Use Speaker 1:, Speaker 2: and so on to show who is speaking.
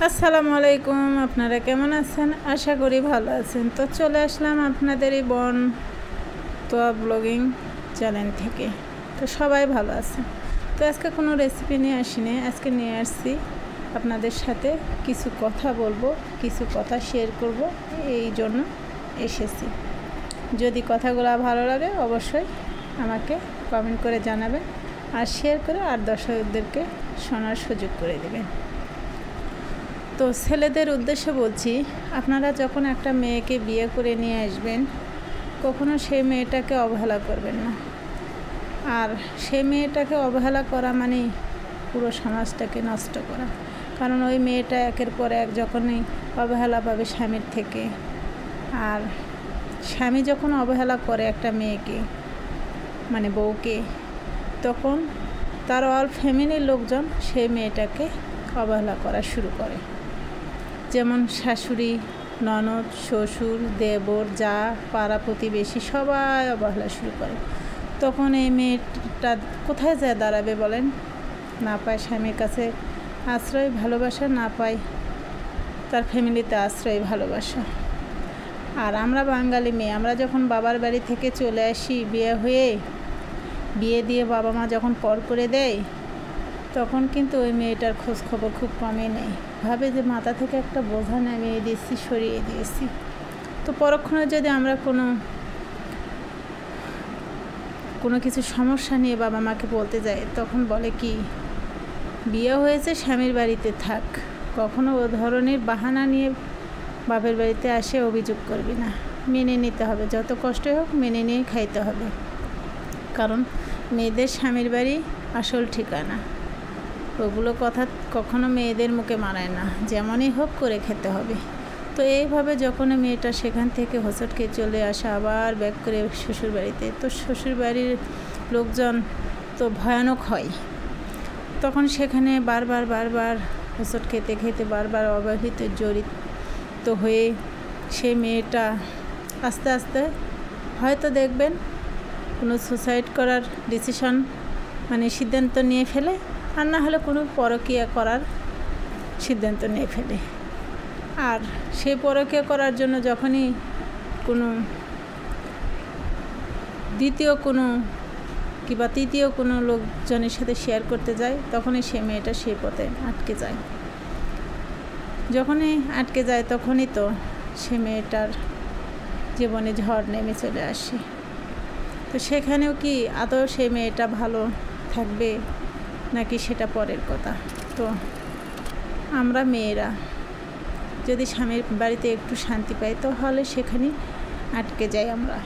Speaker 1: আসসালামু আলাইকুম। আপনারা কেমন আছেন? আশা করি ভালো আছেন। তো চলে আসলাম আপনাদের এই বন তোয়া ব্লগিং চ্যানেল থেকে। তো সবাই ভালো আছেন। তো আজকে কোনো রেসিপি নিয়ে আসিনি, আজকে নিয়ে আসছি আপনাদের সাথে কিছু কথা বলবো, কিছু কথা শেয়ার করব, এই জন্য এসেছি। যদি কথাগুলো ভালো লাগে অবশ্যই আমাকে কমেন্ট করে জানাবেন আর শেয়ার করে আর দর্শকদেরকে শোনার সুযোগ করে দেবেন। তো ছেলেদের উদ্দেশ্যে বলছি, আপনারা যখন একটা মেয়েকে বিয়ে করে নিয়ে আসবেন, কখনো সেই মেয়েটাকে অবহেলা করবেন না। আর সেই মেয়েটাকে অবহেলা করা মানে পুরো সমাজটাকে নষ্ট করা। কারণ ওই মেয়েটা একের পর এক যখনই অবহেলা পাবে স্বামীর থেকে, আর স্বামী যখন অবহেলা করে একটা মেয়েকে মানে বউকে, তখন তার অল ফ্যামিলির লোকজন সেই মেয়েটাকে অবহেলা করা শুরু করে। যেমন শাশুড়ি, ননদ, শ্বশুর, দেবর, যা, পাড়া প্রতিবেশী সবাই অবহেলা শুরু করে। তখন এই মেয়েটা কোথায় যায় দাঁড়াবে বলেন? না পায় স্বামীর কাছে আশ্রয়, ভালোবাসা, না পায় তার ফ্যামিলিতে আশ্রয়, ভালোবাসা। আর আমরা বাঙালি মেয়ে, আমরা যখন বাবার বাড়ি থেকে চলে আসি বিয়ে হয়ে, বিয়ে দিয়ে বাবা মা যখন পর করে দেয়, তখন কিন্তু ওই মেয়েটার খোঁজ খবর খুব কমই নেই। ভাবে যে মাথা থেকে একটা বোঝা নামিয়ে দিয়েছি, সরিয়ে দিয়েছি। তো পরক্ষণে যদি আমরা কোনো কিছু সমস্যা নিয়ে বাবা মাকে বলতে যাই, তখন বলে কি, বিয়ে হয়েছে স্বামীর বাড়িতে থাক, কখনো ও ধরনের বাহানা নিয়ে বাপের বাড়িতে আসে অভিযোগ করবি না। মেনে নিতে হবে, যত কষ্টই হোক মেনে নিয়ে খাইতে হবে। কারণ মেয়েদের স্বামীর বাড়ি আসল ঠিকানা। ওগুলো কথা কখনো মেয়েদের মুখে মানায় না, যেমনই হোক করে খেতে হবে। তো এইভাবে যখন মেয়েটা সেখান থেকে হোঁচট খেয়ে চলে আসে আবার ব্যাক করে শ্বশুরবাড়িতে, তো শ্বশুরবাড়ির লোকজন তো ভয়ানক হয়। তখন সেখানে বারবার হোঁচট খেতে খেতে বারবার অবহেলিত জড়িত হয়ে সেই মেয়েটা আস্তে আস্তে হয়তো দেখবেন কোনো সুসাইড করার ডিসিশন মানে সিদ্ধান্ত নিয়ে ফেলে, আর না হলে কোনো পরকীয়া করার সিদ্ধান্ত নিয়ে ফেলে। আর সেই পরকীয়া করার জন্য যখনই কোনো দ্বিতীয় কোনো কিংবা তৃতীয় কোনো লোকজনের সাথে শেয়ার করতে যায়, তখনই সে মেয়েটা সেই পথে আটকে যায়। যখনই আটকে যায় তখনই তো সে মেয়েটার জীবনে ঝড় নেমে চলে আসে। তো সেখানেও কি আদৌ সেই মেয়েটা ভালো থাকবে নাকি সেটা পরের কথা। তো আমরা মেয়েরা যদি স্বামীর বাড়িতে একটু শান্তি পাই, তাহলে সেখানেই আটকে যাই আমরা।